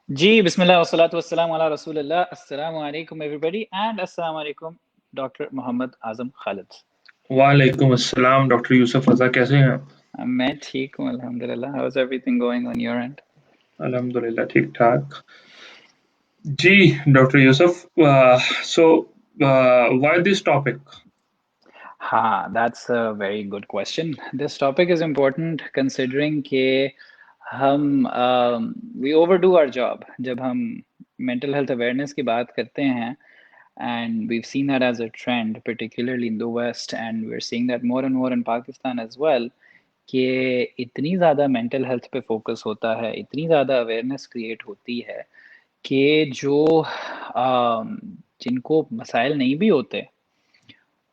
जी बिस्मिल्लाह वस्सलातु वस्सलामु अला रसूलिल्लाह। अस्सलामु अलैकुम एवरीबॉडी एंड अस्सलामु अलैकुम डॉक्टर मोहम्मद आजम खालिद। वालेकुम अस्सलाम डॉक्टर यूसुफ रज़ा, कैसे हैं आप? मैं ठीक हूँ अल्हम्दुलिल्लाह। How is everything going on your end? अल्हम्दुलिल्लाह ठीक ठाक। जी doctor Yusuf, so why this topic? हाँ, that's a very good question. This topic is important considering कि हम वी ओवरडू आवर जॉब जब हम मेंटल हेल्थ अवेयरनेस की बात करते हैं। And we've seen that as a trend, particularly in the West, and we're seeing that more and more in Pakistan as well. कि इतनी ज़्यादा मेंटल हेल्थ पे फोकस होता है, इतनी ज़्यादा अवेयरनेस क्रिएट होती है कि जो जिनको मसाइल नहीं भी होते,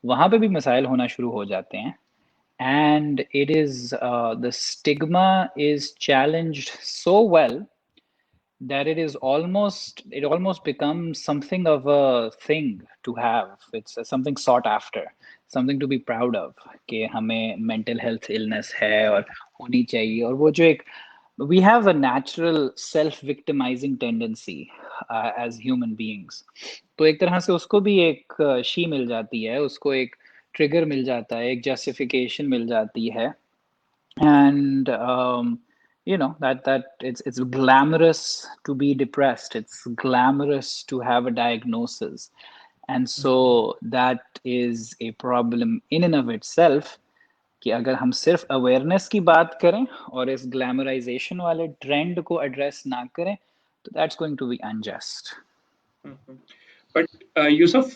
वहाँ पे भी मसाइल होना शुरू हो जाते हैं। And it is the stigma is challenged so well that it almost becomes something of a thing to have. It's something sought after, something to be proud of कि हमें mental health illness है और होनी चाहिए। और वो जो एक we have a natural self victimizing tendency as human beings। तो एक तरह से उसको भी एक शी मिल जाती है, उसको एक ट्रिगर मिल जाता है, एक जस्टिफिकेशन मिल जाती है। And you know that it's glamorous to be depressed, it's glamorous to have a diagnosis, and so that is a problem in and of itself कि अगर हम सिर्फ अवेयरनेस की बात करें और इस ग्लैमराइजेशन वाले ट्रेंड को एड्रेस ना करें तो that's going to be unjust. But Yusuf,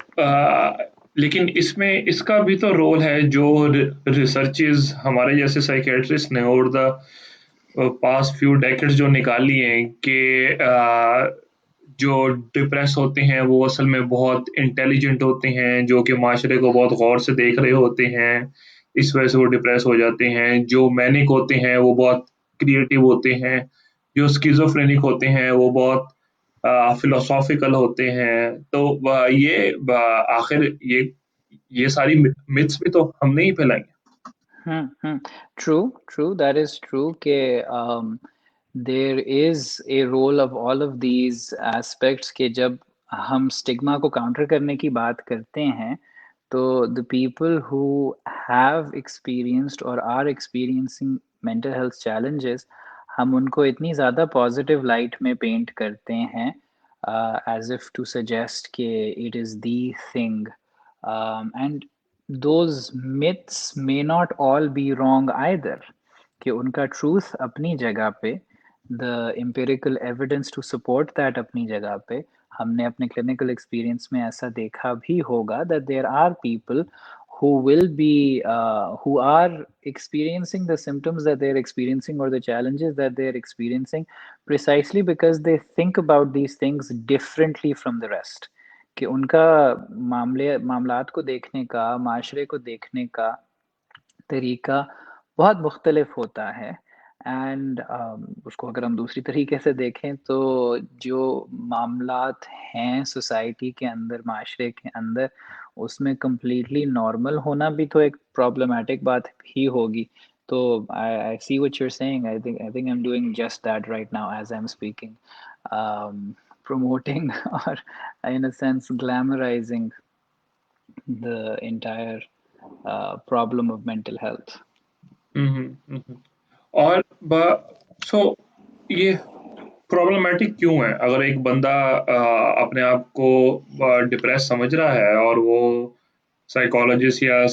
लेकिन इसमें इसका भी तो रोल है जो रिसर्चेस हमारे जैसे साइकेट्रिस्ट ने over the past few decades जो निकाली हैं कि जो डिप्रेस होते हैं वो असल में बहुत इंटेलिजेंट होते हैं, जो कि माशरे को बहुत गौर से देख रहे होते हैं, इस वजह से वो डिप्रेस हो जाते हैं। जो मैनिक होते हैं वो बहुत क्रिएटिव होते हैं, जो स्किज़ोफ्रेनिक होते हैं वो बहुत फिलोसॉफिकल होते हैं। तो आखिर ये सारी मिथ्स भी तो हमने ही फैलाई हैं। Hmm. True true, that is true कि there is a role of all of these aspects कि जब हम स्टिग्मा को काउंटर करने की बात करते हैं तो the people who have experienced और are experiencing mental health challenges, हम उनको इतनी ज़्यादा पॉजिटिव लाइट में पेंट करते हैं एज इफ टू सजेस्ट कि it is the thing. And those myths may not all be wrong either, कि उनका truth अपनी जगह पे, the empirical evidence to support that अपनी जगह पे, हमने अपने clinical experience में ऐसा देखा भी होगा that there are people who will be who are experiencing the symptoms that they're experiencing or the challenges that they're experiencing precisely because they think about these things differently from the rest, कि उनका मामलात को देखने का, माशरे को देखने का तरीका बहुत मुख्तलिफ होता है। एंड उसको अगर हम दूसरी तरीके से देखें तो जो मामलात हैं सोसाइटी के अंदर, माशरे के अंदर, उसमें कंप्लीटली नॉर्मल होना भी तो एक प्रॉब्लमेटिक बात ही होगी। तो I see what you are saying. I think I am doing just that right now as I am speaking, promoting or in a sense glamorizing the entire problem of mental health. हम्म, हम्म। और सो ये problematic क्यों है? अगर एक बंदा अपने आप को डिप्रेस समझ रहा है और वो साइकोलॉजिस्ट या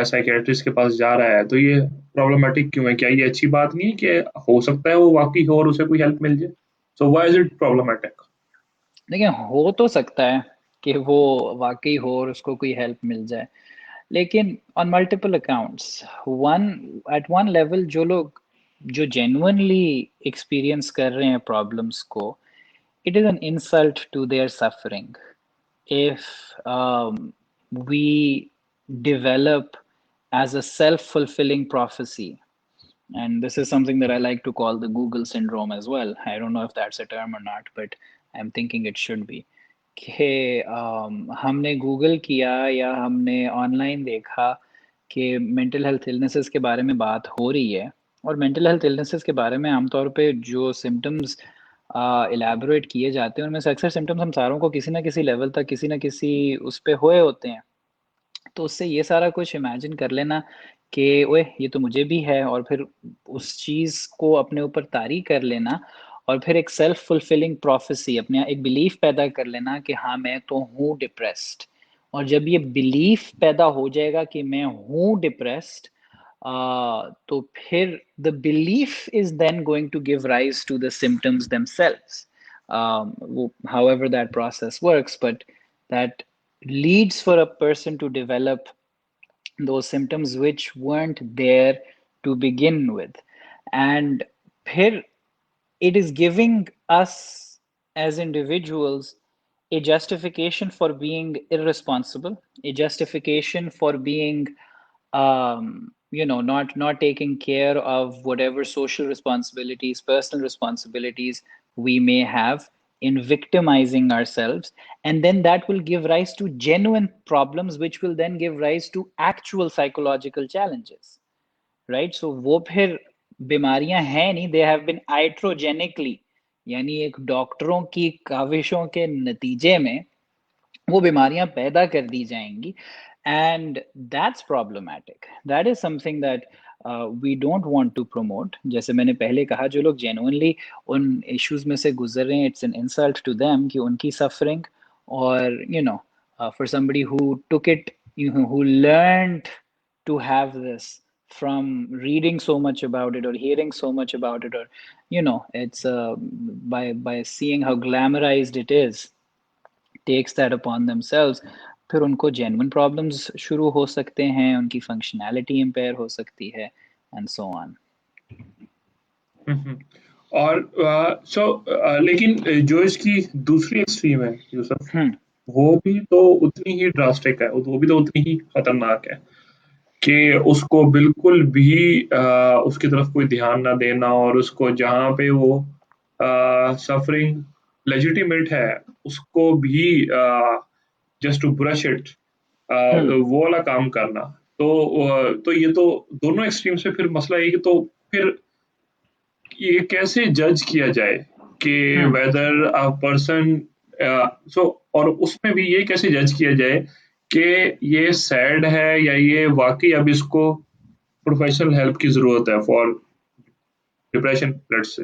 साइकेट्रिस्ट के पास जा रहा है, तो ये प्रॉब्लमेटिक क्यों है? क्या ये अच्छी बात नहीं है कि हो सकता है वो वाकई हो और उसे कोई हेल्प मिल जाए? So why is it problematic? देखिए, हो तो सकता है कि वो वाकई हो और उसको कोई हेल्प मिल जाए, लेकिन on multiple accounts, one at one level जो लोग जो जेन्युइनली एक्सपीरियंस कर रहे हैं प्रॉब्लम्स को, it is an insult to their suffering if we develop as a self-fulfilling prophecy. And this is something that I like to call the Google syndrome as well. I don't know if that's a term or not, but I'm thinking it should be कि हमने Google किया या हमने online देखा कि mental health illnesses के बारे में बात हो रही है, और मेंटल हेल्थ इलनेसेस के बारे में आमतौर पे जो सिम्टम्स इलेबोरेट किए जाते हैं, उनमें से अक्सर सिम्टम्स हम सारों को किसी ना किसी लेवल तक किसी ना किसी उस पे हुए होते हैं। तो उससे ये सारा कुछ इमेजिन कर लेना कि ओए ये तो मुझे भी है, और फिर उस चीज़ को अपने ऊपर तारी कर लेना, और फिर एक सेल्फ फुलफिलिंग प्रोफेसी, अपने एक बिलीफ पैदा कर लेना कि हाँ मैं तो हूँ डिप्रेस्ड। और जब ये बिलीफ पैदा हो जाएगा कि मैं हूँ डिप्रेस्ड, तो फिर the belief is then going to give rise to the symptoms themselves. However that process works, but that leads for a person to develop those symptoms which weren't there to begin with. And फिर it is giving us as individuals a justification for being irresponsible, a justification for being, not taking care of whatever social responsibilities, personal responsibilities we may have, in victimizing ourselves. And then that will give rise to genuine problems, which will then give rise to actual psychological challenges, right? So वो फिर बीमारियां हैं नहीं, they have been आइट्रोजेनिकली, यानी एक डॉक्टरों की काविशों के नतीजे में वो बीमारियां पैदा कर दी जाएंगी। And that's problematic, that is something that we don't want to promote. जैसे मैंने पहले कहा, जो लोग जेन्युइनली उन इश्यूज में से गुजर रहे हैं, it's an insult to them कि उनकी सफरिंग, और for somebody who took it, who learned to have this from reading so much about it or hearing so much about it, or it's by seeing how glamorized it is, takes that upon themselves, फिर उनको genuine problems शुरू हो सकते हैं, उनकी functionality impair हो सकती है, and so on. हम्म। और लेकिन जो इसकी दूसरी एक्सट्रीम है यूसुफ, Hmm. वो भी तो उतनी ही ड्रास्टिक है, वो भी तो उतनी ही खतरनाक है कि उसको बिल्कुल भी उसकी तरफ कोई ध्यान ना देना, और उसको जहाँ पे वो सफरिंग लेजिटिमेट है उसको भी just to brush it, Hmm. वो वाला काम करना। तो ये तो दोनों एक्सट्रीम से फिर मसला है कि तो फिर ये कैसे जज किया जाए कि Hmm. वेदर अ पर्सन, सो और उसमें भी ये कैसे जज किया जाए कि ये सैड है या ये वाकई अब इसको प्रोफेशनल हेल्प की जरूरत है for depression, let's say.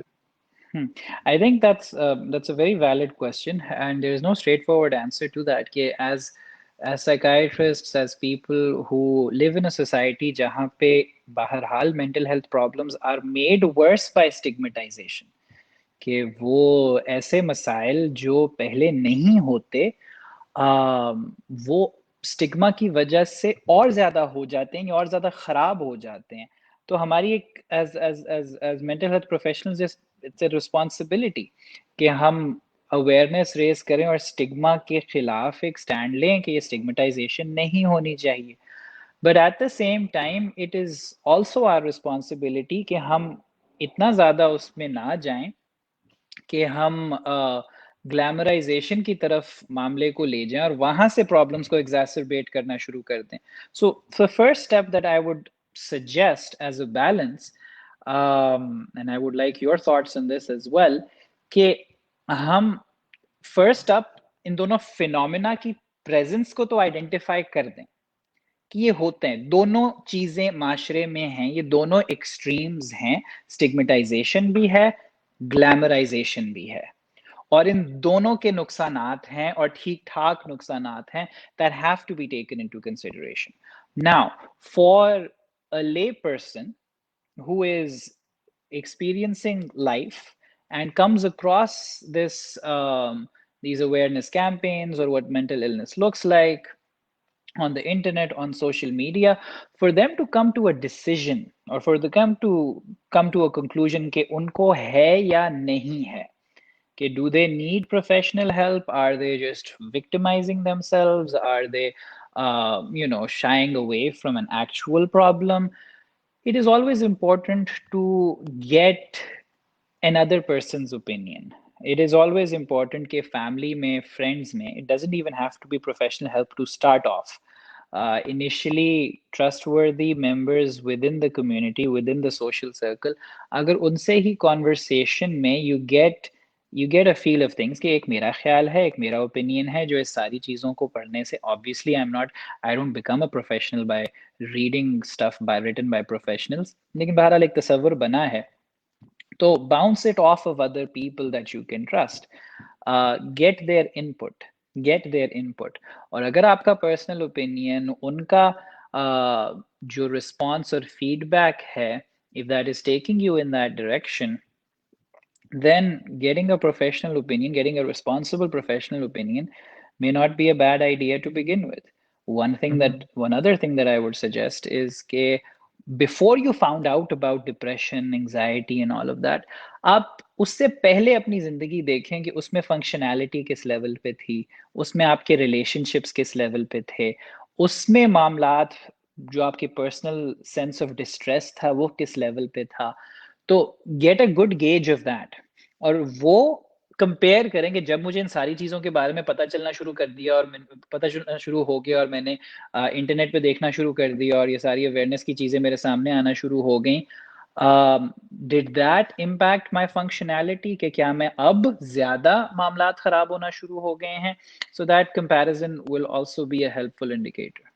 Hmm. I think that's a very valid question, and there is no straightforward answer to that. कि as psychiatrists, as people who live in a society जहाँ पे बहरहाल mental health problems are made worse by stigmatization, कि वो ऐसे मसाइल जो पहले नहीं होते, वो स्टिग्मा की वजह से और ज़्यादा हो जाते हैं या और ज़्यादा ख़राब हो जाते हैं। तो हमारी एक as mental health professionals, it's a responsibility कि हम अवेयरनेस रेज करें और स्टिग्मा के खिलाफ एक स्टैंड लें कि ये स्टिग्मेटाइजेशन नहीं होनी चाहिए। But at the same time it is also our responsibility कि हम इतना ज़्यादा उसमें ना जाएं कि हम ग्लैमराइजेशन की तरफ मामले को ले जाएं और वहां से प्रॉब्लम्स को एग्जैसरबेट करना शुरू कर दें। So the first step that I would suggest as a balance, and I would like your thoughts on this as well, कि हम फर्स्ट अप इन दोनों फिनोमिना की प्रेजेंस को तो आइडेंटिफाई कर दें कि ये होते हैं, दोनों चीजें माशरे में हैं, ये दोनों एक्सट्रीम्स हैं, स्टिग्मेटाइजेशन भी है, ग्लैमराइजेशन भी है, और इन दोनों के नुकसानात हैं और ठीक ठाक नुकसानात हैं that have to be taken into consideration. Now, for a lay person who is experiencing life and comes across these awareness campaigns, or what mental illness looks like on the internet, on social media, for them to come to a decision, or for them come to a conclusion कि उनको है या नहीं है, कि do they need professional help, are they just victimizing themselves, are they shying away from an actual problem. It is always important to get another person's opinion. It is always important कि family में, friends में, it doesn't even have to be professional help to start off. Initially, trustworthy members within the community, within the social circle, अगर उनसे ही conversation में you get you get a feel of things कि एक मेरा ख्याल है, एक मेरा ओपिनियन है, जो इस सारी चीज़ों को पढ़ने से obviously I don't become a professional by reading stuff by written by professionals, लेकिन बहरहाल एक तसव्वुर बना है। तो bounce it off off other people that you can trust, get their input, get their input. और अगर आपका पर्सनल ओपिनियन उनका जो रिस्पॉन्स और फीडबैक है, if that is taking you in that direction, then getting a professional opinion, getting a responsible professional opinion may not be a bad idea to begin with. One other thing that I would suggest is that before you found out about depression, anxiety, and all of that, आप उससे पहले अपनी जिंदगी देखें कि उसमें functionality किस level पे थी, उसमें आपके रिलेशनशिप्स किस लेवल पे थे, उसमें मामलात जो आपके पर्सनल सेंस ऑफ डिस्ट्रेस था वो किस लेवल पे था। तो get a good gauge of that, और वो कंपेयर करेंगे। जब मुझे इन सारी चीज़ों के बारे में पता चलना शुरू कर दिया और पता चलना शुरू हो गया और मैंने इंटरनेट पे देखना शुरू कर दिया और ये सारी अवेयरनेस की चीज़ें मेरे सामने आना शुरू हो गई, did that impact my functionality, कि क्या मैं अब ज़्यादा मामलात ख़राब होना शुरू हो गए हैं? So that comparison will also be a helpful indicator.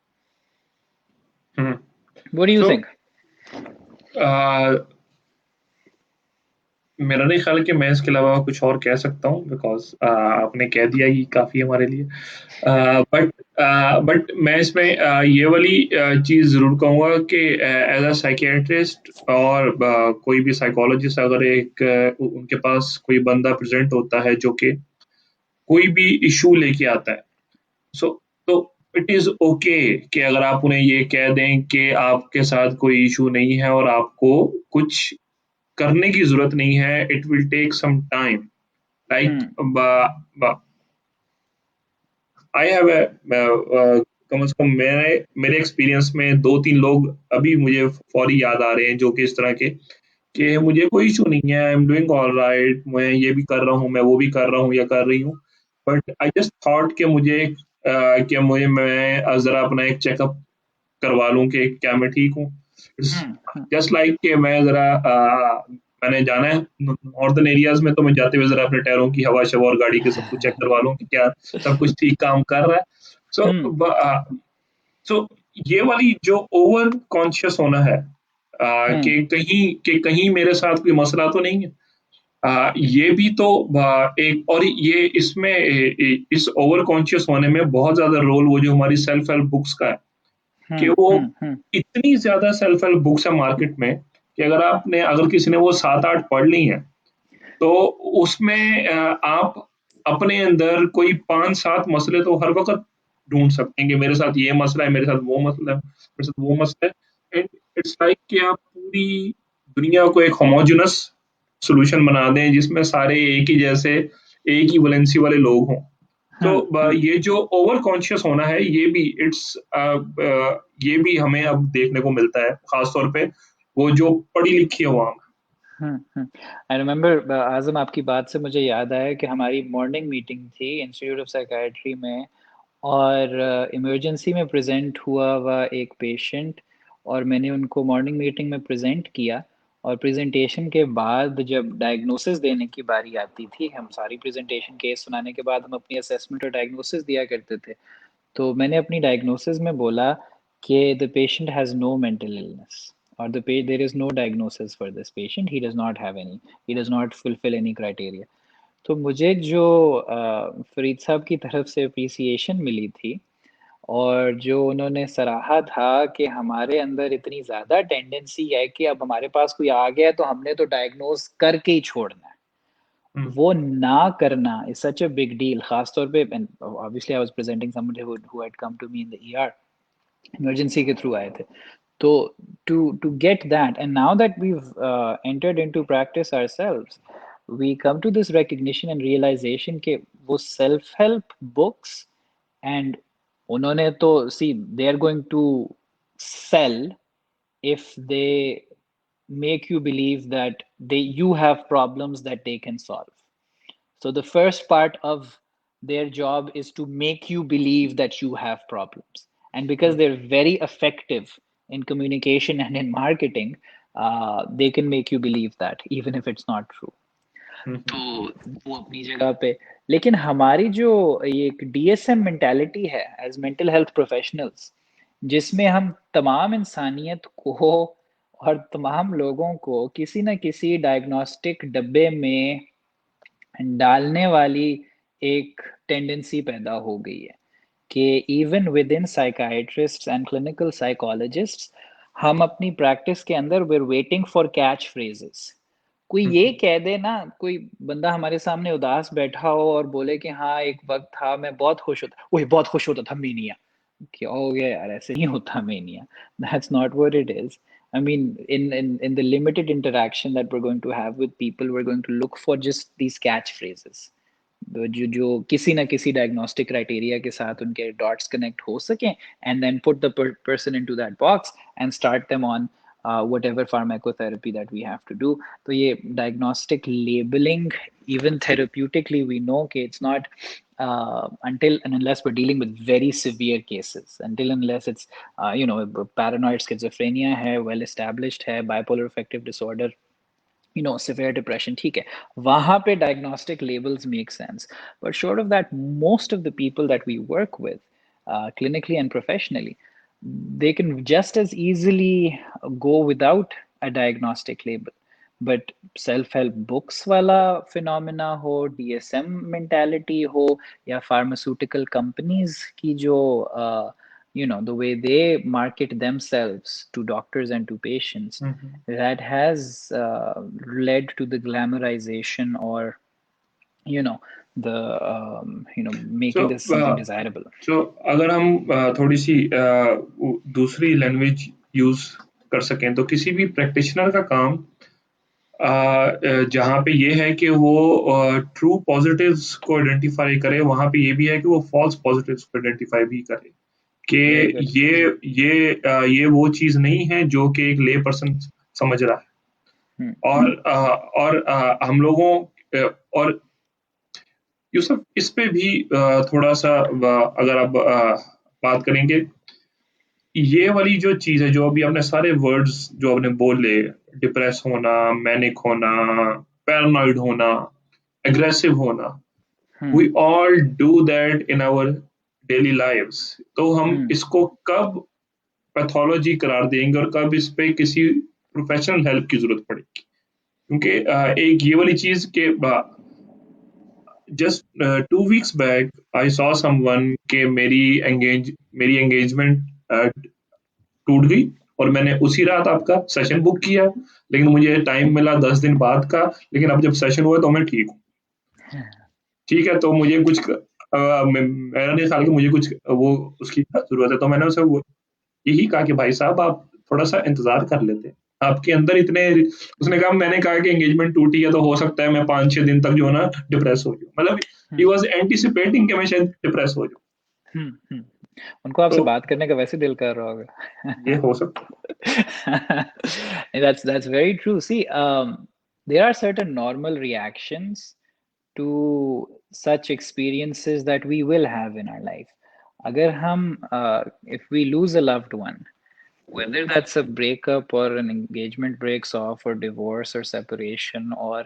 What do you So, think? uh, मेरा नहीं ख्याल कि मैं इसके अलावा कुछ और कह सकता हूँ, बिकॉज आपने कह दिया ही काफ़ी हमारे लिए। बट बट मैं इसमें ये वाली चीज़ ज़रूर कहूँगा कि एज अ साइकियाट्रिस्ट और कोई भी साइकोलॉजिस्ट अगर उनके पास कोई बंदा प्रेजेंट होता है जो कि कोई भी इशू लेके आता है, सो तो इट इज़ ओके कि अगर आप उन्हें ये कह दें कि आपके साथ कोई इशू नहीं है और आपको कुछ करने की ज़रूरत नहीं है, it will take some time. Like hmm I have कम से कम मेरे एक्सपीरियंस में 2-3 लोग अभी मुझे फौरी याद आ रहे हैं जो कि इस तरह के कि मुझे कोई इशू नहीं है, आई एम डूइंग ऑलराइट, मैं ये भी कर रहा हूँ, मैं वो भी कर रहा हूँ या कर रही हूँ। बट आई जस्ट थॉट कि मैं ज़रा अपना एक चेकअप करवा लूँ कि क्या मैं ठीक हूँ। हम्म जस्ट लाइक कि मैंने जाना है नॉर्दर्न एरियाज में, तो मैं जाते हुए जरा अपने टायरों की हवा शवा और गाड़ी के सब कुछ चेक करवा लूँ कि क्या सब कुछ ठीक काम कर रहा है। सो हम्म सो ये वाली जो ओवर कॉन्शियस होना है हम्म कि कहीं मेरे साथ कोई मसला तो नहीं है, ये भी तो एक और ये इसमें इस ओवर कॉन्शियस होने में बहुत ज्यादा रोल वो जो हमारी सेल्फ हेल्प बुक्स का है, कि वो हम्म इतनी ज़्यादा सेल्फ हेल्प बुक्स है मार्केट में कि अगर किसी ने वो 7-8 पढ़ ली हैं, तो उसमें आप अपने अंदर कोई 5-7 मसले तो हर वक़्त ढूँढ सकते हैं कि मेरे साथ ये मसला है, मेरे साथ वो मसला है, मेरे साथ वो मसला है। एंड इट्स लाइक कि आप पूरी दुनिया को एक होमोजेनस सॉल्यूशन बना दें जिसमें सारे एक ही जैसे, एक ही वैलेंसी वाले लोग हों। तो हम्म ये जो ओवर कॉन्शियस होना है ये भी हमें अब देखने को मिलता है, खास तौर पे वो जो पढ़ी लिखी अवाम है। आई रिमेम्बर आज़म, आपकी बात से मुझे याद आया कि हमारी मॉर्निंग मीटिंग थी इंस्टीट्यूट ऑफ साइकाट्री में, और इमरजेंसी में प्रेजेंट हुआ हुआ एक पेशेंट, और मैंने उनको मॉर्निंग मीटिंग में प्रेजेंट किया। और प्रेजेंटेशन के बाद जब डायग्नोसिस देने की बारी आती थी, हम सारी प्रेजेंटेशन केस सुनाने के बाद हम अपनी असेसमेंट और डायग्नोसिस दिया करते थे। तो मैंने अपनी डायग्नोसिस में बोला कि the patient has no mental illness, और there is no diagnosis for this patient, he does not have any, he does not fulfil any criteria. तो मुझे जो फरीद साहब की तरफ से अप्रिसिएशन मिली थी, और जो उन्होंने सराहा था कि हमारे अंदर इतनी ज़्यादा टेंडेंसी है कि अब हमारे पास कोई आ गया है तो हमने तो डायग्नोज करके ही छोड़ना है, हम्म, वो ना करना is such a big deal. खास तौर पे obviously I was presenting somebody who had come to me in the ER, emergency के थ्रू आए थे। तो to get that, and now that we've entered into practice ourselves, we come to this recognition and realization कि वो self help books, and उन्होंने तो see, they are going to sell if they make you believe that you have problems that they can solve. So the first part of their job is to make you believe that you have problems. And because hmm, they're very effective in communication and in marketing, they can make you believe that, even if it's not true. हम्म, तो वो अपनी जगह पे, लेकिन हमारी जो ये एक डीएसएम मेंटालिटी है एज मेंटल हेल्थ प्रोफेशनल्स, जिसमें हम तमाम इंसानियत को और तमाम लोगों को किसी न किसी डायग्नोस्टिक डब्बे में डालने वाली एक टेंडेंसी पैदा हो गई है कि even within psychiatrists and clinical psychologists हम अपनी प्रैक्टिस के अंदर we're waiting for catch phrases. कोई ये हम्म, कह दे ना, कोई बंदा हमारे सामने उदास बैठा हो और बोले कि हाँ एक वक्त था मैं बहुत खुश होता, वही बहुत खुश होता था मीनिया, क्या हो गया यार, ऐसे नहीं होता mania, that's not what it is. I mean, in the limited interaction that we're going to have with people, we're going to look for just these catchphrases, जो किसी ना किसी डायग्नोस्टिक क्राइटेरिया के साथ उनके डॉट्स कनेक्ट हो सकें, and then put the person into that box and start them on whatever pharmacotherapy that we have to do. तो ये diagnostic labeling, even therapeutically, we know कि it's not until and unless we're dealing with very severe cases, until unless it's paranoid schizophrenia है, well established है, bipolar affective disorder, severe depression, ठीक है, वहां पे diagnostic labels make sense. But short of that, most of the people that we work with, clinically and professionally, they can just as easily go without a diagnostic label. But self-help books वाला phenomena हो, DSM mentality हो, या pharmaceutical companies की जो the way they market themselves to doctors and to patients, hmm. that has led to the glamorization, or you know the so making this something desirable. सो अगर हम थोड़ी सी दूसरी language use कर सकें तो किसी भी प्रैक्टिशनर का काम जहाँ पे ये है कि वो ट्रू पॉजिटिव्स को आइडेंटिफाई करे, वहाँ पे ये भी है कि वो फॉल्स पॉजिटिव्स को आइडेंटिफाई भी करे Very कि good. ये वो चीज नहीं है जो कि एक ले पर्सन समझ रहा है। Hmm. हम लोगों और यूसुफ इस पे भी थोड़ा सा अगर आप बात करेंगे, ये वाली जो चीज है जो अभी आपने सारे वर्ड्स जो आपने बोले, डिप्रेस होना, मैनिक होना, पैरानॉइड होना, एग्रेसिव होना, Hmm. We all do that in our daily lives. तो हम Hmm. इसको कब पैथोलॉजी करार देंगे और कब इस पे किसी प्रोफेशनल हेल्प की जरूरत पड़ेगी? क्योंकि एक ये वाली चीज के just 2 weeks back I saw someone के मेरी एंगेजमेंट टूट गई और मैंने उसी रात आपका सेशन बुक किया, लेकिन मुझे टाइम मिला 10 दिन बाद का। लेकिन अब जब सेशन हुआ तो मैं ठीक हूँ। ठीक है, तो मुझे कुछ मेरा नहीं ख्याल कि मुझे कुछ वो उसकी जरूरत है। तो मैंने उसे यही कहा कि भाई साहब आप थोड़ा सा इंतजार कर लेते, आपके अंदर इतने, उसने कहा, मैंने कहा कि एंगेजमेंट टूटी है तो हो सकता है मैं 5-6 दिन तक जो है ना डिप्रेस हो जाऊं, मतलब ही Hmm. वाज एंटिसिपेटिंग कि मैं शायद डिप्रेस हो जाऊं। Hmm. Hmm. उनको आपसे तो बात करने का वैसे दिल कर रहा ये होगा। हो सकता है। That's very true. See, there are certain normal reactions to such experiences that we will have in our life. अगर हम if we lose a loved one, whether that's a breakup or an engagement breaks off or divorce or separation or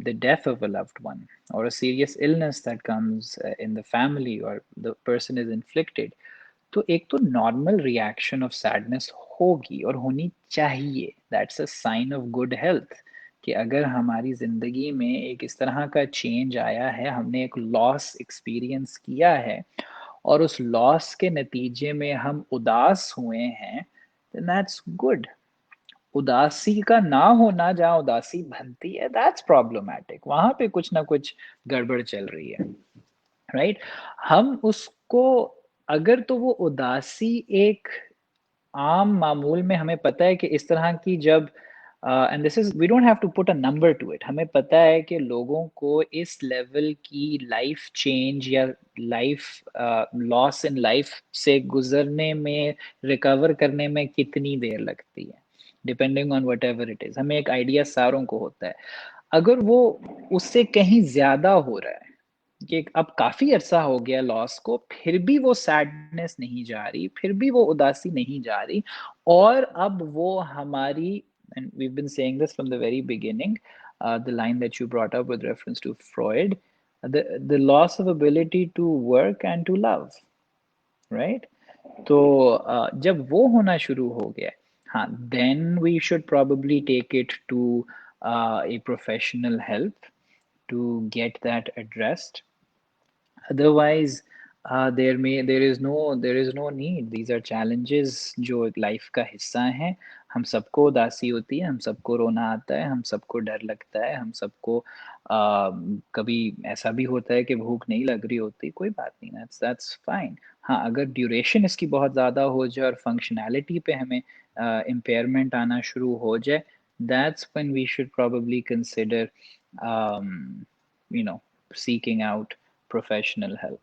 the death of a loved one or a serious illness that comes in the family or the person is inflicted, तो एक तो normal reaction of sadness होगी और होनी चाहिए, that's a sign of good health, कि अगर हमारी जिंदगी में एक इस तरह का चेंज आया है, हमने एक लॉस एक्सपीरियंस किया है और उस लॉस के नतीजे में हम उदास हुए हैं, then that's good. उदासी का ना होना, जहाँ उदासी बनती है, दैट्स प्रॉब्लमैटिक, वहां पे कुछ ना कुछ गड़बड़ चल रही है, राइट? हम उसको, अगर तो वो उदासी एक आम मामूल में, हमें पता है कि इस तरह की जब, and this is, we don't have to put a number to it, हमें पता है कि लोगों को इस लेवल की लाइफ चेंज या लाइफ लॉस इन लाइफ से गुजरने में, रिकवर करने में कितनी देर लगती है, depending on what ever it is, हमें एक आइडिया सारों को होता है। अगर वो उससे कहीं ज्यादा हो रहा है कि अब काफी अरसा हो गया लॉस को, फिर भी वो सैडनेस नहीं जा रही, फिर भी वो उदासी नहीं जा रही, और अब वो हमारी, and we been saying this from the very beginning, the line that you brought up with reference to Freud, the loss of ability to work and to love, right? तो जब वो होना शुरू हो गया, हाँ, then we should probably take it to a professional help to get that addressed. Otherwise, there is no need. These are challenges जो life का हिस्सा हैं. हम सबको उदासी होती है, हम सबको रोना आता है, हम सबको डर लगता है, हम सबको कभी ऐसा भी होता है कि भूख नहीं लग रही होती. कोई बात नहीं, that's fine. हाँ, अगर ड्यूरेशन इसकी बहुत ज़्यादा हो जाए और फंक्शनैलिटी पे हमें इम्पेयरमेंट आना शुरू हो जाए, that's when we should probably consider um, you know seeking out professional help.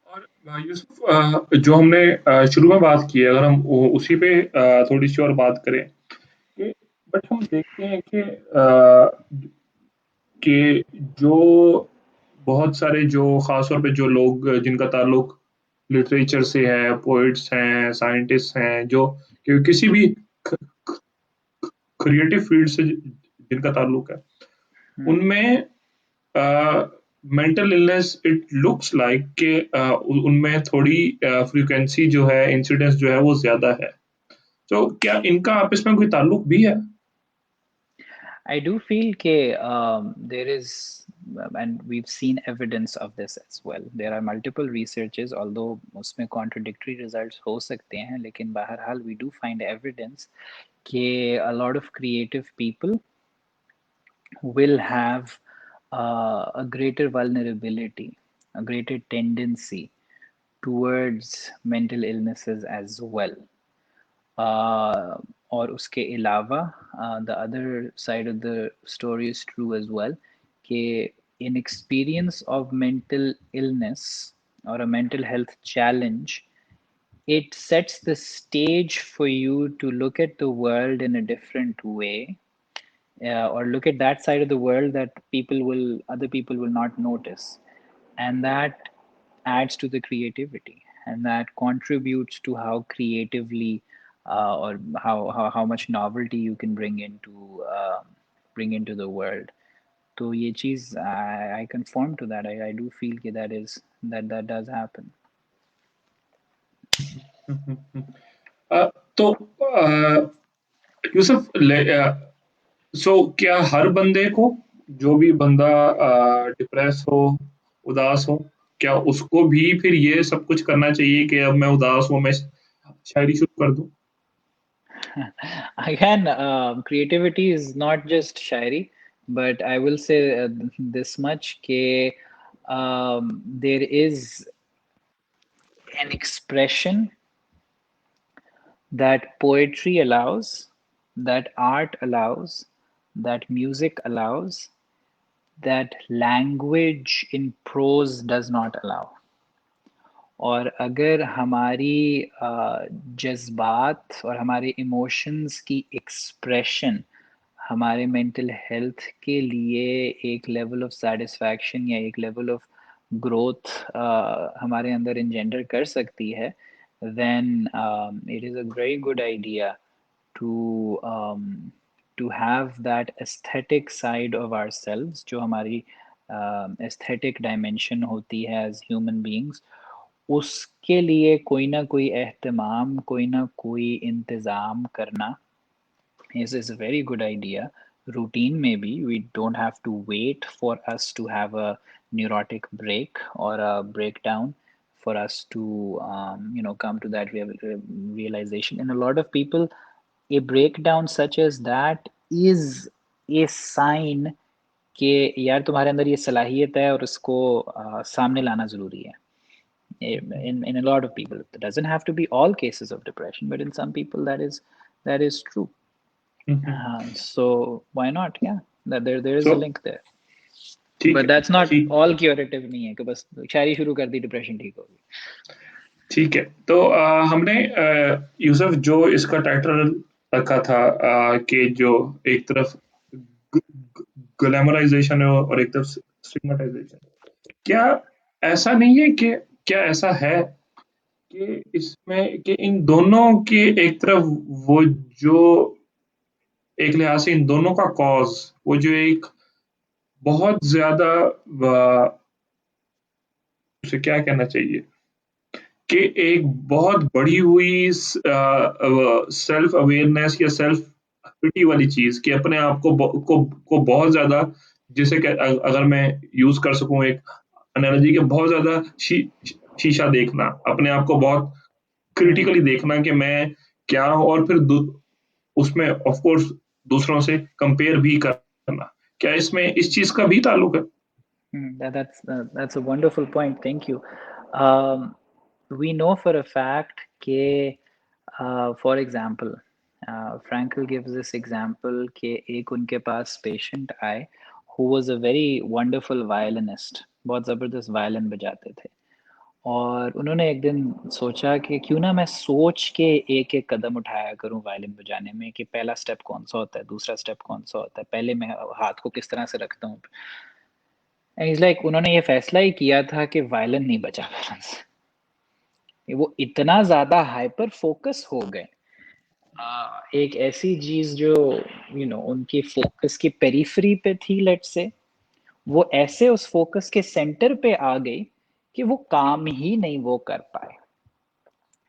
और यूसुफ, जो हमने शुरू में बात की है, अगर हम उसी पे थोड़ी सी और बात करें कि बट हम देखते हैं कि जो बहुत सारे जो खास तौर पे जो लोग जिनका ताल्लुक लिटरेचर से है, पोइट्स हैं, साइंटिस्ट हैं, जो किसी भी क्रिएटिव फील्ड से जिनका ताल्लुक है, Hmm. उनमें mental illness it looks like कि उनमें थोड़ी फ्रीक्वेंसी जो है, इंसिडेंस जो है वो ज्यादा है. तो क्या इनका आपस में कोई ताल्लुक भी है? I do feel that there is, and we've seen evidence of this as well. There are multiple researches, although उसमें contradictory results हो सकते हैं, लेकिन बहरहाल we do find evidence that a lot of creative people will have a greater vulnerability, a greater tendency towards mental illnesses as well. और उसके अलावा the other side of the story is true as well कि an experience of mental illness or a mental health challenge, it sets the stage for you to look at the world in a different way, or look at that side of the world that other people will not notice, and that adds to the creativity, and that contributes to how creatively or how much novelty you can bring into the world. तो ये चीज I conform to that. I do feel कि that does happen. तो यूसुफ, सो क्या हर बंदे को, जो भी बंदा डिप्रेस हो, उदास हो, क्या उसको भी फिर ये सब कुछ करना चाहिए कि अब मैं उदास हूँ, मैं शायरी शुरू कर दूं? Again, creativity is not just shairi, but I will say this much: कि there is an expression that poetry allows, that art allows, that music allows, that language in prose does not allow. और अगर हमारी जज्बात और हमारे emotions की expression हमारे mental health के लिए एक लेवल ऑफ सेटिस्फैक्शन या एक लेवल ऑफ ग्रोथ हमारे अंदर इंजेंडर कर सकती है, then it is a very good idea to um, to have that aesthetic side of ourselves, जो हमारी aesthetic dimension होती है as human beings, उसके लिए कोई ना कोई एहतमाम, कोई ना कोई इंतज़ाम करना is a very good idea. Routine maybe. We don't have to wait for us to have a neurotic break or a breakdown for us to come to that realization. And a lot of people, a breakdown such as that is a sign कि यार तुम्हारे अंदर ये सलाहियत है और उसको सामने लाना ज़रूरी है. In a lot of people, it doesn't have to be all cases of depression, but in some people that is true. So why not? Yeah, that there is so a link there. ठीक But है, that's not ठीक all curative नहीं है कि बस शायरी शुरू कर दी depression ठीक होगी. ठीक है. तो हमने यूसुफ, जो इसका टाइटल रखा था कि जो एक तरफ ग्लैमराइजेशन है और एक तरफ स्टिग्मेटाइजेशन, क्या ऐसा नहीं है कि क्या ऐसा है कि इसमें कि इन दोनों की एक तरफ वो जो एक लिहाज से इन दोनों का कॉज, वो जो एक बहुत ज्यादा उसे क्या कहना चाहिए कि एक बहुत बढ़ी हुई सेल्फ अवेयरनेस या सेल्फ पिटी वाली चीज कि अपने आप को बहुत ज्यादा, जिसे अगर मैं यूज कर सकूं एक एनालॉजी के, बहुत ज्यादा शीशा देखना, अपने आप को बहुत हम्म क्रिटिकली देखना कि मैं क्या हूं, और फिर उसमें ऑफ कोर्स दूसरों से कंपेयर भी करना। क्या इसमें इस चीज का भी ताल्लुक है? that's a wonderful point. Thank you. Um, we know for a fact कि for example, Frankl gives this example कि एक उनके पास patient आए who was a very wonderful violinist, बहुत ज़बरदस्त वायलिन बजाते थे। और उन्होंने एक दिन सोचा कि क्यों ना मैं सोच के एक एक कदम उठाया करूं वायलिन बजाने में, कि पहला स्टेप कौन सा होता है, दूसरा स्टेप कौन सा होता है, पहले मैं हाथ को किस तरह से रखता हूँ। एंड इज लाइक उन्होंने ये फैसला ही किया था कि वायलिन नहीं बजा पाना। वो इतना ज्यादा हाइपर फोकस हो गए एक ऐसी चीज जो उनकी फोकस की पेरिफेरी पे थी, लेट से वो ऐसे उस फोकस के सेंटर पे आ गई कि वो काम ही नहीं वो कर पाए।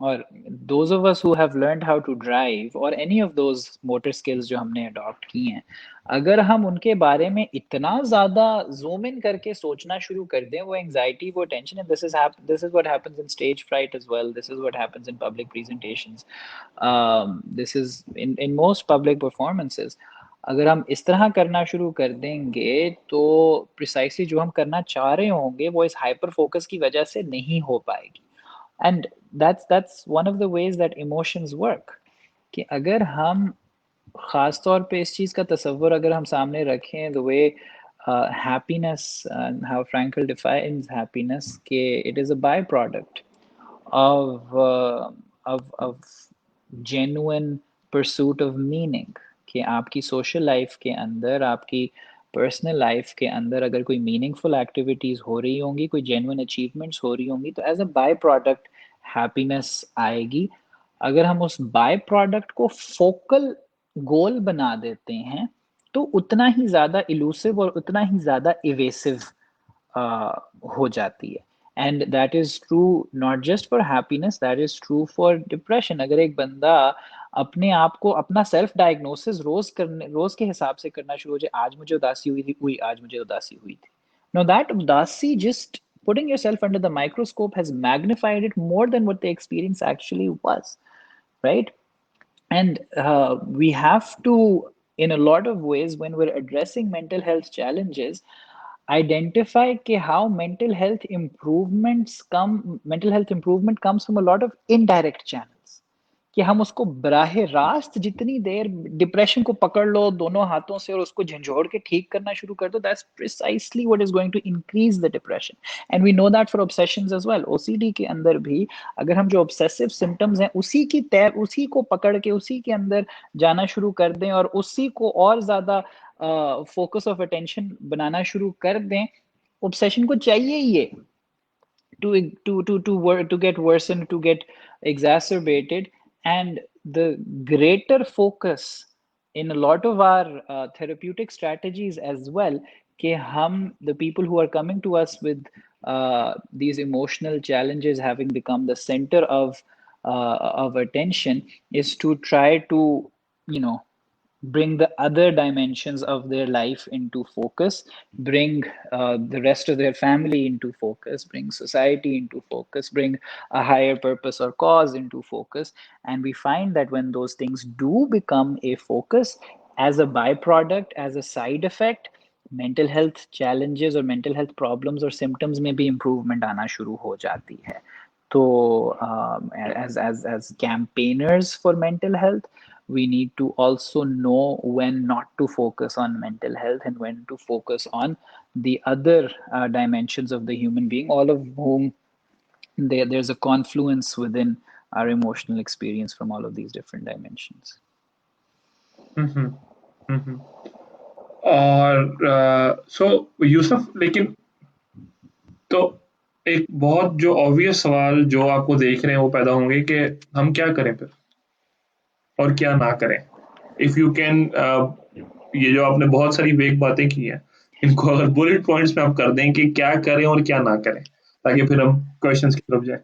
और those of us who have learned how to drive or any of those motor skills जो हमने अडॉप्ट की हैं, अगर हम उनके बारे में इतना ज़्यादा जूम इन करके सोचना शुरू कर दें, वो एंजाइटी, वो tension, this is what happens in stage fright as well, this is what happens in public presentations, this is in most public performances। अगर हम इस तरह करना शुरू कर देंगे तो प्रिसाइसली जो हम करना चाह रहे होंगे वो इस हाइपर फोकस की वजह से नहीं हो पाएगी। And that's one of the ways that emotions work, कि अगर हम खास तौर पे इस चीज़ का तसव्वुर अगर हम सामने रखें, the way happiness and how Frankl defines happiness, कि it is a byproduct of genuine pursuit of meaning, कि आपकी सोशल लाइफ के अंदर, आपकी पर्सनल लाइफ के अंदर अगर कोई मीनिंगफुल एक्टिविटीज हो रही होंगी, कोई जेन्युइन अचीवमेंट्स हो रही होंगी, तो as a byproduct happiness आएगी। अगर हम उस बाय प्रोडक्ट को फोकल गोल बना देते हैं तो उतना ही ज़्यादा इलूसिव और उतना ही ज़्यादा इवेसिव हो जाती है। And that is true not just for happiness, that is true for depression. अगर एक बंदा अपने आप को अपना सेल्फ डायग्नोसिस रोज के हिसाब से करना शुरू हो जाए, आज मुझे उदासी हुई आज मुझे उदासी हुई थी, नो दैट उदासी just putting yourself under the microscope has magnified it more than what the experience actually was, right? And we have to, in a lot of ways, when we're addressing mental health challenges, identify कि how mental health improvement comes from a lot of indirect channels, कि हम उसको बराहे रास्त जितनी देर depression को पकड़ लो दोनों हाथों से और उसको झंझोड़ के ठीक करना शुरू कर दो, that's precisely what is going to increase the depression. And we know that for obsessions as well. OCD के अंदर भी अगर हम जो ऑब्सेसिव सिम्टम्स हैं उसी को पकड़ के उसी के अंदर जाना शुरू कर दें और उसी को और ज्यादा फोकस ऑफ अटेंशन बनाना शुरू कर दें, ऑब्सेशन को चाहिए ये to get worsened, to get exacerbated. And the greater focus in a lot of our therapeutic strategies as well, कि हम, the people who are coming to us with these emotional challenges having become the center of attention, is to try to, you know, bring the other dimensions of their life into focus, bring the rest of their family into focus, bring society into focus, bring a higher purpose or cause into focus. And we find that when those things do become a focus, as a byproduct, as a side effect, mental health challenges or mental health problems or symptoms में भी improvement आना शुरू हो जाती है। तो as campaigners for mental health, we need to also know when not to focus on mental health and when to focus on the other dimensions of the human being, all of whom there's a confluence within our emotional experience from all of these different dimensions. हम्म, हम्म। और सो यूसुफ, लेकिन तो एक बहुत जो obvious सवाल जो आपको देख रहे हैं वो पैदा होंगे कि हम क्या करें फिर, और क्या ना करें। इफ यू कैन, ये जो आपने बहुत सारी वेग बातें की हैं, इनको अगर बुलेट पॉइंट्स में आप कर दें कि क्या करें और क्या ना करें, ताकि फिर हम क्वेश्चंस की तरफ जाए।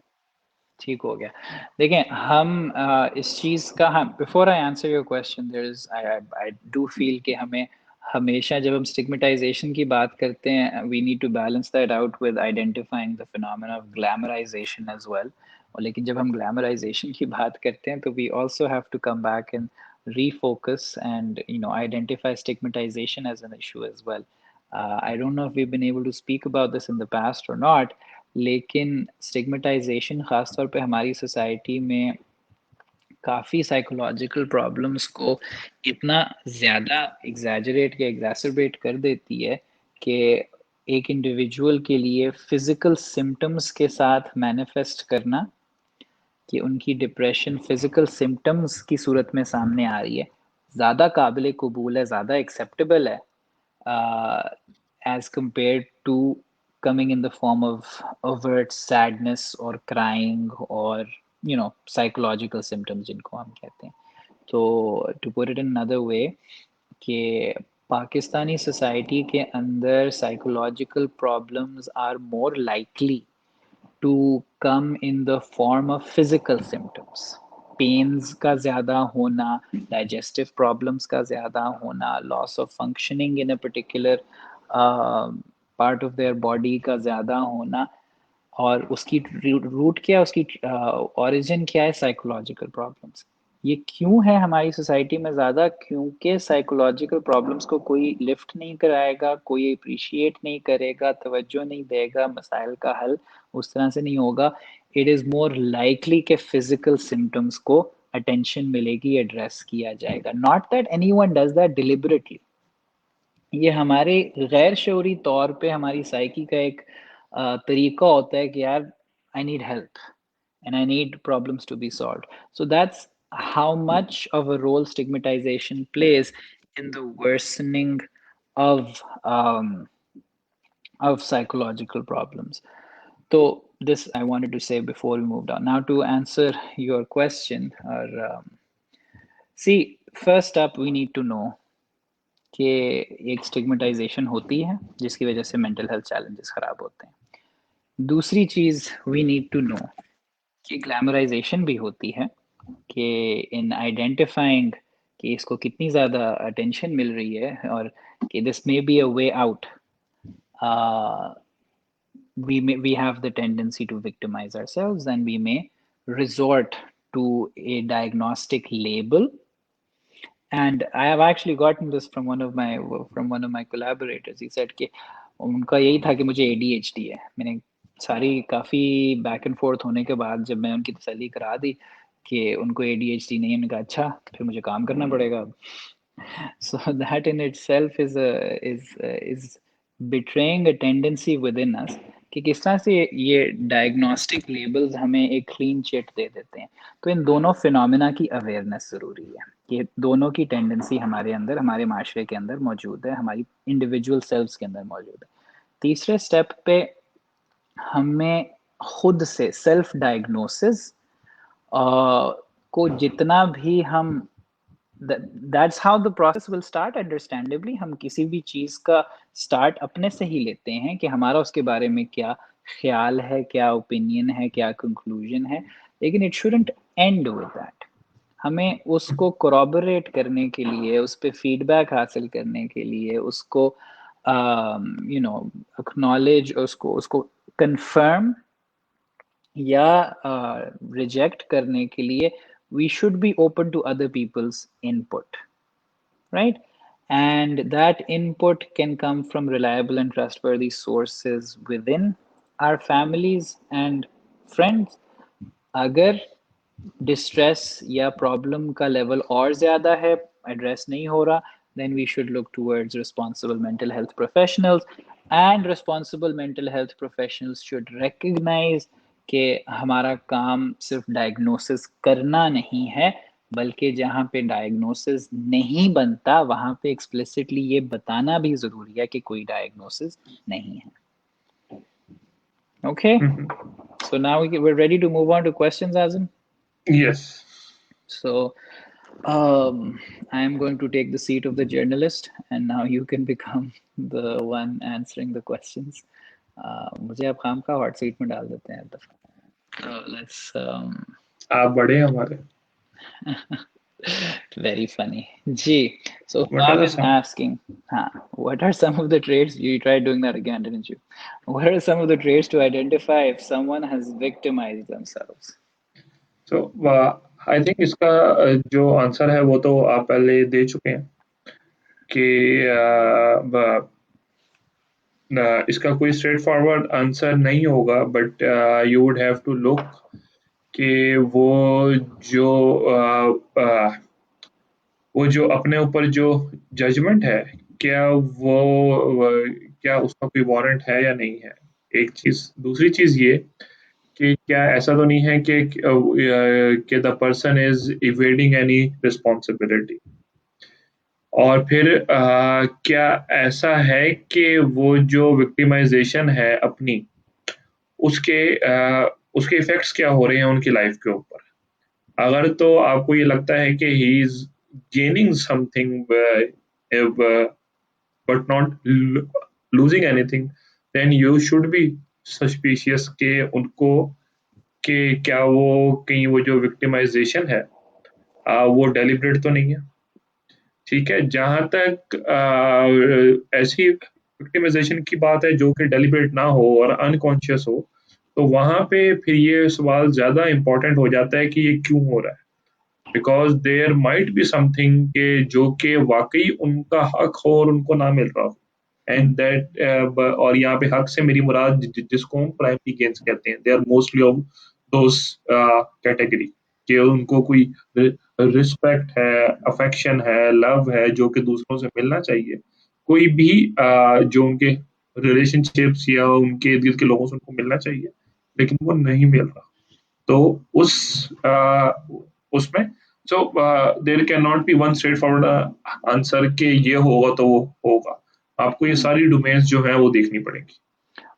ठीक हो गया। देखें हम इस चीज़ का, हम before I answer your question, there is I I do feel कि हमें हमेशा जब हम स्टिग्मेटाइजेशन की बात करते हैं, we need to balance that out with identifying the phenomena of glamorisation as well. और लेकिन जब हम ग्लैमराइजेशन की बात करते हैं तो we also have to come back and refocus and identify stigmatization as an issue as well. I don't know if we've been able to speak about this in the past or not, लेकिन stigmatisation ख़ासतौर पे हमारी society में काफ़ी psychological problems को इतना ज़्यादा exaggerate या एग्जैसरबेट कर देती है कि एक इंडिविजुअल के लिए फिज़िकल सिम्टम्स के साथ मैनिफेस्ट करना कि उनकी डिप्रेशन फिज़िकल सिम्टम्स की सूरत में सामने आ रही है, ज़्यादा काबिल कबूल है, ज़्यादा एक्सेप्टेबल है as compared to coming in the form of overt sadness or crying or psychological symptoms जिनको हम कहते हैं. तो to put it in another way कि पाकिस्तानी सोसाइटी के अंदर psychological problems are more likely to come in the form of physical symptoms. Pains का ज़्यादा होना, डाइजेस्टिव प्रॉब्लम्स का ज़्यादा होना, loss of functioning in a particular part of their body का ज़्यादा होना, और उसकी रूट क्या है, उसकी ओरिजिन क्या है, साइकोलॉजिकल प्रॉब्लम्स. ये क्यों है हमारी सोसाइटी में ज़्यादा? क्योंकि साइकोलॉजिकल प्रॉब्लम्स को कोई लिफ्ट नहीं कराएगा, कोई अप्रिशिएट नहीं करेगा, तवज्जो नहीं देगा, मसाइल का हल उस तरह से नहीं होगा. इट इज़ मोर लाइकली कि फिजिकल सिम्टम्स को अटेंशन मिलेगी, एड्रेस किया जाएगा. Not that any one does that deliberately. ये हमारे गैर शऊरी तौर पे हमारी साइकी का एक तरीका होता है कि यार I need help and I need problems to be solved. So that's how much of a role stigmatization plays in the worsening of um, of psychological problems. So this I wanted to say before we moved on. Now to answer your question, or see, first up we need to know कि एक stigmatisation होती है जिसकी वजह से mental health challenges खराब होते हैं. दूसरी चीज वी नीड टू नो कि ग्लैमराइजेशन भी होती है, कि इन आइडेंटिफाइंग कि इसको कितनी ज़्यादा अटेंशन मिल रही है और कि this may be a way out, we have the tendency to victimize ourselves, and we may resort to a diagnostic label. And I have actually gotten this from one of my collaborators. He said कि उनका यही था कि मुझे ADHD है. मैंने सारी काफ़ी बैक एंड फोर्थ होने के बाद जब मैं उनकी तसल्ली करा दी कि उनको ADHD नहीं है, उन्होंने कहा अच्छा फिर मुझे काम करना पड़ेगा अब. So that in itself is betraying a tendency within us कि किस तरह से ये डायग्नोस्टिक लेबल्स हमें एक क्लीन चिट दे देते हैं. तो इन दोनों फिनोमिना की अवेयरनेस ज़रूरी है कि दोनों की टेंडेंसी हमारे अंदर, हमारे माशरे के अंदर मौजूद है, हमारी इंडिविजुअल सेल्फ्स के अंदर मौजूद है. तीसरे स्टेप पे हमें खुद से सेल्फ डायग्नोसिस को जितना भी हम, that's how the process will start. Understandably हम किसी भी चीज़ का स्टार्ट अपने से ही लेते हैं कि हमारा उसके बारे में क्या ख्याल है, क्या ओपिनियन है, क्या कंक्लूजन है, लेकिन it shouldn't and with that. हमें उसको कोरॉबरेट करने के लिए, उस पर फीडबैक हासिल करने के लिए, उसको एक्नॉलेज, उसको उसको कंफर्म या रिजेक्ट करने के लिए we should be open to other people's input, right? And that input can come from reliable and trustworthy sources within our families and friends. अगर डिस्ट्रेस या प्रॉब्लम का लेवल और ज़्यादा है, एड्रेस नहीं हो रहा, then we should look towards responsible mental health professionals. And responsible mental health professionals should recognize कि हमारा काम सिर्फ डायग्नोसिस करना नहीं है, बल्कि जहाँ पे डायग्नोसिस नहीं बनता वहाँ पे एक्सप्लिसिटली ये बताना भी ज़रूरी है कि कोई डायग्नोसिस नहीं है. Okay, so now we're ready to move on to questions, Azim. Yes. So I am going to take the seat of the journalist, and now you can become the one answering the questions. मुझे आप खाम का hot seat में डाल देते हैं तो let's आप बड़े हैं हमारे। very funny. G. So What are Bob the is some? asking, what are some of the traits? You tried doing that again, didn't you? What are some of the traits to identify if someone has victimized themselves? So I think इसका जो answer है वो तो आप पहले दे चुके हैं कि इसका कोई स्ट्रेट फॉरवर्ड आंसर नहीं होगा, but you would have to look कि वो जो वो जो अपने ऊपर जो जजमेंट है, क्या क्या उसका कोई वारंट है या नहीं है। एक चीज, दूसरी चीज ये कि क्या ऐसा तो नहीं है कि the person is evading any responsibility. और फिर क्या ऐसा है कि वो जो विक्टिमाइजेशन है अपनी, उसके उसके इफेक्ट्स क्या हो रहे हैं उनकी लाइफ के ऊपर। अगर तो आपको ये लगता है कि he is gaining something but not losing anything, then you should be suspicious के उनको कि क्या वो कहीं वो जो विक्टिमाइजेशन है वो डेलिब्रेट तो नहीं है। ठीक है, जहां तक ऐसी विक्टिमाइजेशन की बात है जो कि डेलिब्रेट ना हो और अनकॉन्शियस हो, तो वहां पे फिर ये सवाल ज्यादा इंपॉर्टेंट हो जाता है कि ये क्यों हो रहा है। Because there might be something के जो कि वाकई उनका हक हो और उनको ना मिल रहा हो। एंड दैट और यहाँ पे हक से मेरी मुराद जिसको हम प्राइमरी गेन्स कहते हैं, they are mostly of those category कि उनको कोई रिस्पेक्ट है, अफेक्शन है, लव है जो कि दूसरों से मिलना चाहिए। कोई भी जो उनके रिलेशनशिप्स या उनके इर्द गिर्द के लोगों से उनको मिलना चाहिए, लेकिन वो नहीं मिल रहा। तो उस उसमें so there can not be one straightforward answer कि ये होगा तो वो होगा। आपको ये Hmm. सारी डोमेन्स जो है वो देखनी पड़ेगी।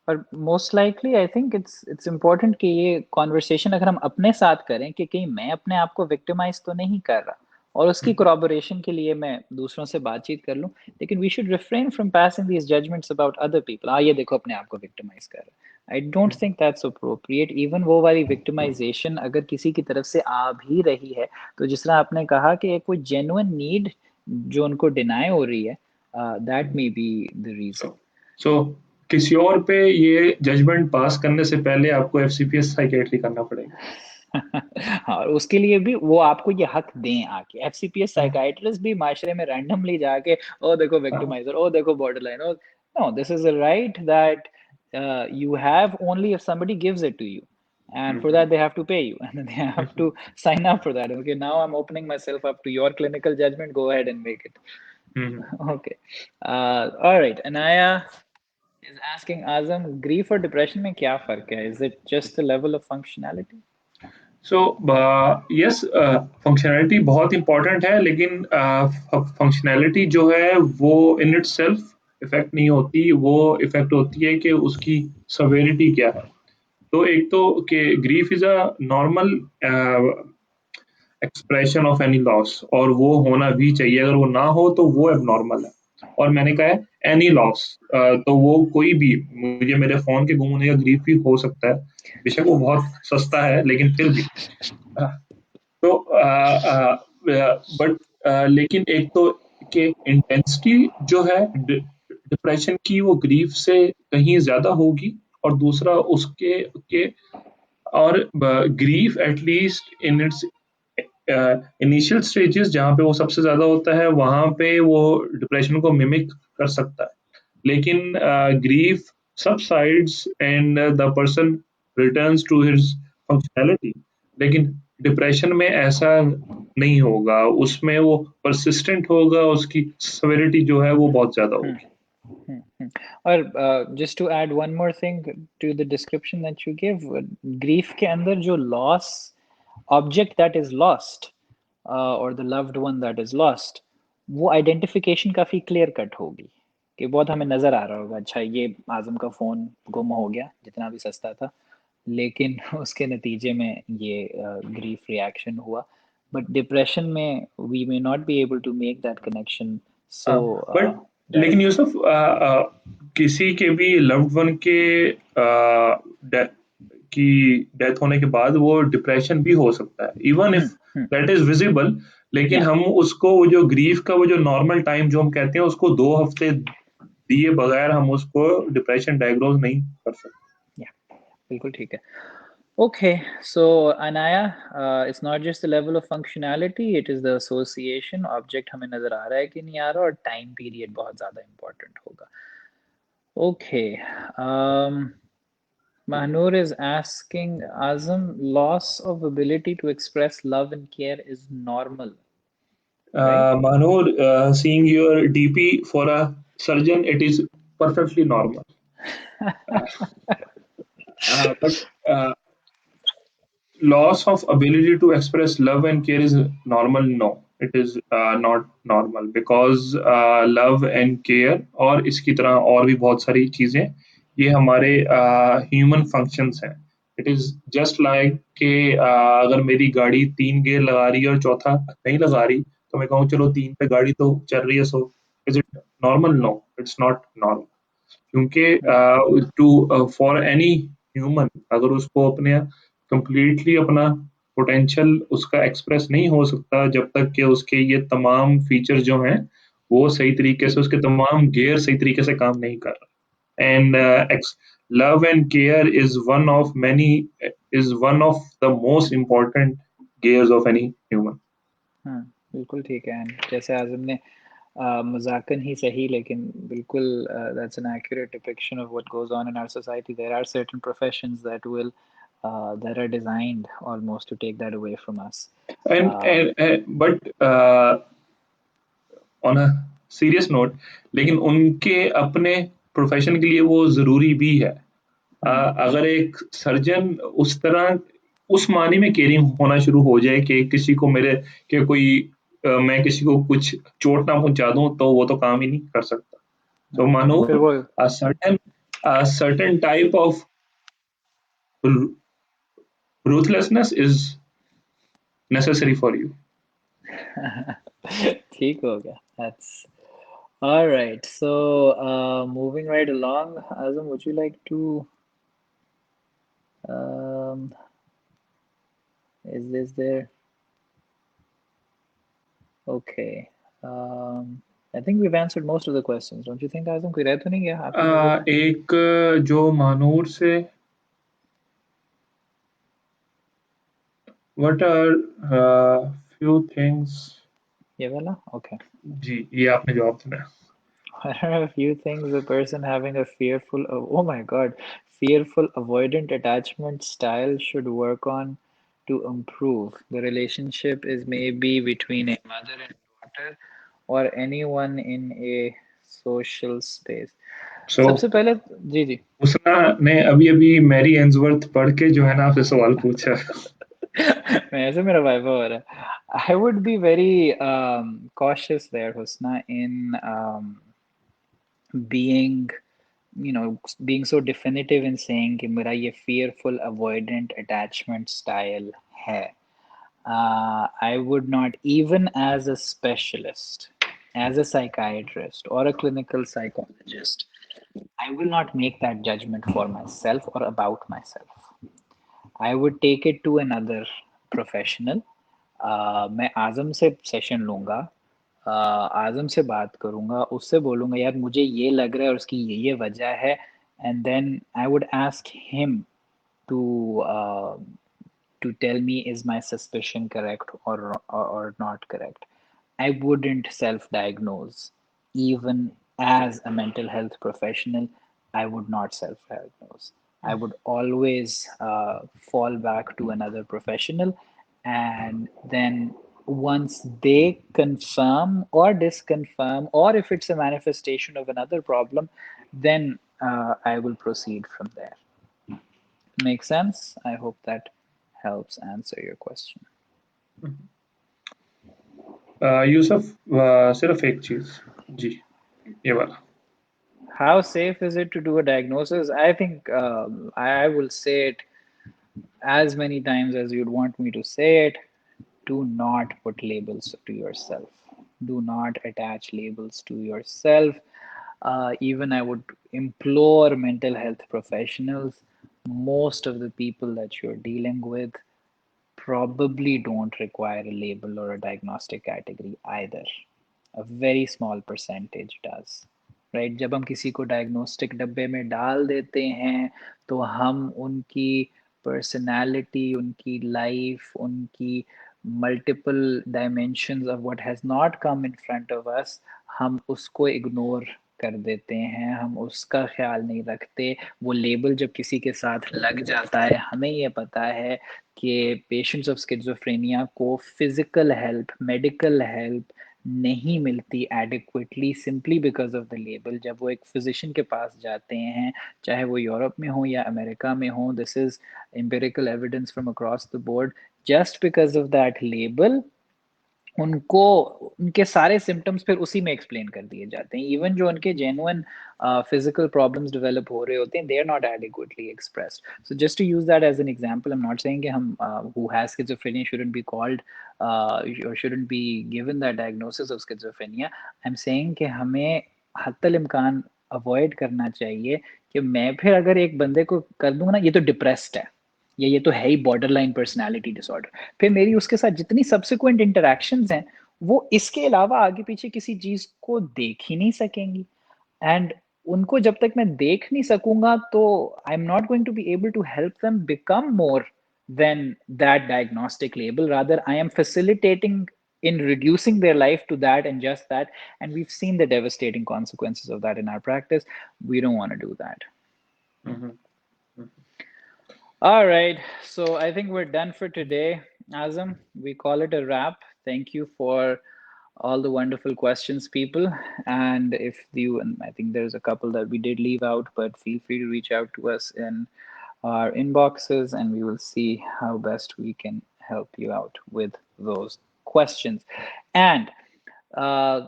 और most likely I think it's important कि ये कॉन्वर्सेशन अगर हम अपने साथ करें कि कहीं मैं अपने आप को विक्टिमाइज तो नहीं कर रहा, और उसकी कोरॉबोरेशन के लिए मैं दूसरों से बातचीत कर लूं। लेकिन we should refrain from passing these judgements about other people. ये देखो अपने आप को विक्टिमाइज कर रहा है। I don't think that's appropriate. Even वो वाली विक्टिमाइजेशन अगर किसी की तरफ से आ भी रही है, तो जिस तरह आपने कहा कि एक कोई जेन्युइन नीड जो उनको डिनाई हो रही है, that may be the sole reason. So किसी और पे ये जजमेंट पास करने से पहले आपको एफसीपीएस साइकेट्री करना पड़ेगा। हाँ, और उसके लिए भी वो आपको ये हक दें आके। एफसीपीएस हाँ, साइकाइट्रिस्ट भी माशरे में रैंडमली जाके ओ देखो हाँ, विक्टिमाइजर, ओ देखो borderline, oh no, this is a right that you have only if somebody gives it to you, and for hmm, that they have to pay you and they have to sign up for that. Okay, now I'm opening myself up to your clinical judgment, go ahead and make it. Hmm. Okay, all right, Anaya is asking Azam, grief और depression में क्या फर्क है? Is it just the level of functionality? So yes, functionality बहुत important है, लेकिन functionality जो है वो इन इट सेल्फ इफेक्ट नहीं होती। वो इफेक्ट होती है कि उसकी सवेरिटी क्या है। तो एक तो कि grief is a normal expression of any loss, और वो होना भी चाहिए। अगर वो ना हो तो वो एबनॉर्मल है। और मैंने कहा है एनी लॉस, तो वो कोई भी, मुझे मेरे फोन के गुम होने का ग्रीफ भी हो सकता है। बेशक वो बहुत सस्ता है, लेकिन फिर भी तो बट लेकिन एक तो कि इंटेंसिटी जो है डिप्रेशन की वो ग्रीफ से कहीं ज्यादा होगी, और दूसरा उसके के और grief at least in its initial stages जहाँ पे वो सबसे ज्यादा होता है, वहां पे वो डिप्रेशन को मिमिक कर सकता है। लेकिन grief subsides and the person returns to his functionality। लेकिन डिप्रेशन में ऐसा नहीं होगा, उसमें वो persistent होगा, उसकी severity जो है वो बहुत ज्यादा Hmm. होगी। और just to add one more thing to the description that you give, grief के अंदर जो loss, object that is lost, or the loved one that is lost, वो identification काफी clear cut होगी कि बहुत हमें नजर आ रहा होगा, अच्छा ये आजम का फोन गुम हो गया जितना भी सस्ता था, लेकिन उसके नतीजे में ये ग्रीफ रिएक्शन हुआ। but depression may we may not be able to make that connection. So but that लेकिन यूसुफ किसी के भी लव्ड वन के death- की डेथ होने के बाद वो डिप्रेशन भी हो सकता है even if hmm, that is visible लेकिन yeah, हम उसको वो जो ग्रीफ का वो जो नॉर्मल टाइम जो हम कहते हैं उसको 2 हफ्ते दिए बगैर हम उसको डिप्रेशन डायग्नोज नहीं कर सकते yeah, बिल्कुल ठीक है. Okay, so Anaya, it's not just the level of functionality, it is the association. Object हमें नजर आ रहा है कि नहीं आ रहा, और time period बहुत ज़्यादा important होगा. Okay, Mahnur is asking Azam, loss of ability to express love and care is normal, right? Manur, seeing your DP for a surgeon, it is perfectly normal. Uh, but loss of ability to express love and care is normal. No, it is not normal because love and care और इसकी तरह और भी बहुत सारी चीजें ये हमारे ह्यूमन फंक्शंस हैं. इट इज जस्ट लाइक कि अगर मेरी गाड़ी 3 गियर लगा रही है और चौथा नहीं लगा रही तो मैं कहूँ चलो 3 पे गाड़ी तो चल रही है so is it normal? No, it's not normal. क्योंकि टू फॉर एनी ह्यूमन अगर उसको अपने कंप्लीटली अपना पोटेंशियल उसका एक्सप्रेस नहीं हो सकता जब तक कि उसके ये तमाम फीचर जो हैं वो सही तरीके से उसके तमाम गियर सही तरीके से काम नहीं कर रहा. And love and care is one of the most important gears of any human. हाँ, बिल्कुल ठीक है. And जैसे आज़म ने मजाकन ही सही, लेकिन बिल्कुल that's an accurate depiction of what goes on in our society. There are certain professions that are designed almost to take that away from us. But on a serious note लेकिन उनके अपने profession के लिए वो जरूरी भी है. Hmm. अगर एक सर्जन उस तरह उस मानी में केयरिंग होना शुरू हो जाए कि किसी को मेरे कि कोई मैं किसी को कुछ चोट ना पहुंचा दूं तो वो तो काम ही नहीं कर सकता. सो मानो फिर वो a certain type of ruthlessness is necessary for you. ठीक हो गया. That's all right. So, moving right along, Azam, would you like to? Um, is this there? Okay. I think we've answered most of the questions. Don't you think, Azam? कोई रह तो नहीं गया आपकी नज़र में? एक जो मानूर से what are few things. ये वाला? Okay. जी ये आपने जवाब दिया. What are a few things a person having a fearful, oh my God, fearful avoidant attachment style should work on to improve? The relationship is maybe between a mother and daughter or anyone in a social space. सो सबसे पहले जी जी. उसना ने अभी अभी Mary Ainsworth पढ़ के जो है ना आपसे सवाल पूछा. ऐसे मेरा वाइवा हो रहा है. I would be very cautious there, Husna, in being being so definitive in saying कि मेरा ये fearful avoidant attachment style है. I would not, even as a specialist, as a psychiatrist or a clinical psychologist, I will not make that judgment for myself or about myself. I would take it to another professional. मैं आज़म से session लूँगा, आज़म से बात करूँगा, उससे बोलूँगा यार मुझे ये लग रहा है और उसकी ये वजह है, and then I would ask him to uh, to tell me is my suspicion correct or not correct. I wouldn't self-diagnose. Even as a mental health professional, I would not self-diagnose. I would always fall back to another professional, and then once they confirm or disconfirm, or if it's a manifestation of another problem, then I will proceed from there. Make sense? I hope that helps answer your question. Yusuf सिर्फ एक चीज जी ये वाला. How safe is it to do a diagnosis? I think I will say it as many times as you'd want me to say it. do not put labels to yourself. Do not attach labels to yourself. Even I would implore mental health professionals, most of the people that you're dealing with probably don't require a label or a diagnostic category either. A very small percentage does. Right जब हम किसी को diagnostic डब्बे में डाल देते हैं तो हम उनकी पर्सनालिटी उनकी लाइफ उनकी multiple dimensions of what has not come in front of us हम उसको इग्नोर कर देते हैं हम उसका ख्याल नहीं रखते वो लेबल जब किसी के साथ लग जाता है हमें ये पता है कि पेशेंट्स ऑफ स्किज़ोफ्रेनिया को फिजिकल हेल्प मेडिकल हेल्प नहीं मिलती adequately simply because of the label जब वो एक फिजिशियन के पास जाते हैं चाहे वो यूरोप में हो या अमेरिका में हो this is empirical evidence from across the board just because of that label उनको उनके सारे सिम्टम्स फिर उसी में एक्सप्लेन कर दिए जाते हैं इवन जो उनके जेन्युइन फिजिकल प्रॉब्लम्स डेवलप हो रहे होते हैं they are not adequately expressed so just to use that as an example I am not saying कि हम who has schizophrenia shouldn't be called or shouldn't be given that diagnosis of schizophrenia I am saying कि हमें हत्तल इम्कान avoid करना चाहिए कि मैं फिर अगर एक बंदे को कर दूंगा ना ये तो डिप्रेस्ड है या ये तो है ही बॉर्डर लाइन पर्सनैलिटी डिसऑर्डर फिर मेरी उसके साथ जितनी सब्सिक्वेंट इंटरेक्शंस हैं वो इसके अलावा आगे पीछे किसी चीज को देख ही नहीं सकेंगी एंड उनको जब तक मैं देख नहीं सकूंगा तो I am not going to be able to help them become more than that diagnostic label rather I am facilitating in reducing their life to that and just that and we've seen the devastating consequences of that in our practice we don't want to do that. Mhm. All right, so I think we're done for today, Azam. We call it a wrap. Thank you for all the wonderful questions, people. And if you, and I think there's a couple that we did leave out, but feel free to reach out to us in our inboxes and we will see how best we can help you out with those questions. And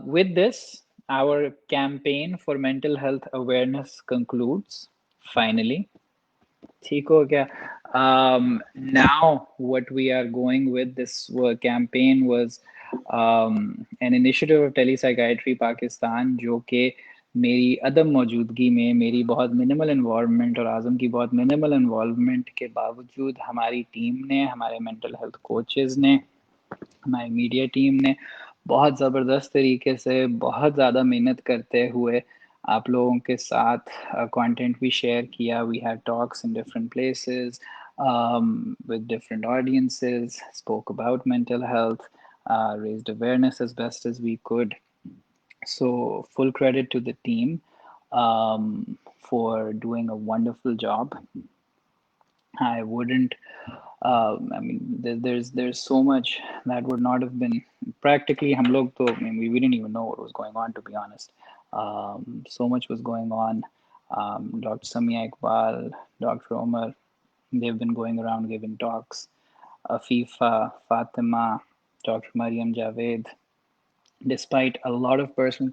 with this, our campaign for mental health awareness concludes finally. ठीक हो गया now what we are going with this campaign was an initiative of telepsychiatry Pakistan जो कि मेरी अदम मौजूदगी में मेरी बहुत मिनिमल इन्वॉल्वमेंट और आज़म की बहुत मिनिमल इन्वॉल्वमेंट के बावजूद हमारी टीम ने हमारे मेंटल हेल्थ कोचेज़ ने हमारी मीडिया टीम ने बहुत ज़बरदस्त तरीके से बहुत ज़्यादा मेहनत करते हुए आप लोगों के साथ कंटेंट भी शेयर किया we had talks in different places with different audiences spoke about mental health raised awareness as best as we could so full credit to the team um, for doing a wonderful job I wouldn't. I mean, there's so much that would not have been practically. हम लोग तो, I mean, we didn't even know what was going on, to be honest. So much was going on. Dr. Samia Iqbal, Dr. Omar, they've been going around giving talks. Afifa, Fatima, Dr. Mariam Javed. Despite a lot of personal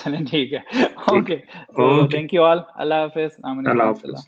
चलें ठीक है। ठीक okay, है, तो okay, thank you all, अल्लाह हाफिज, अल्लाह अमान। हाफ़िज़।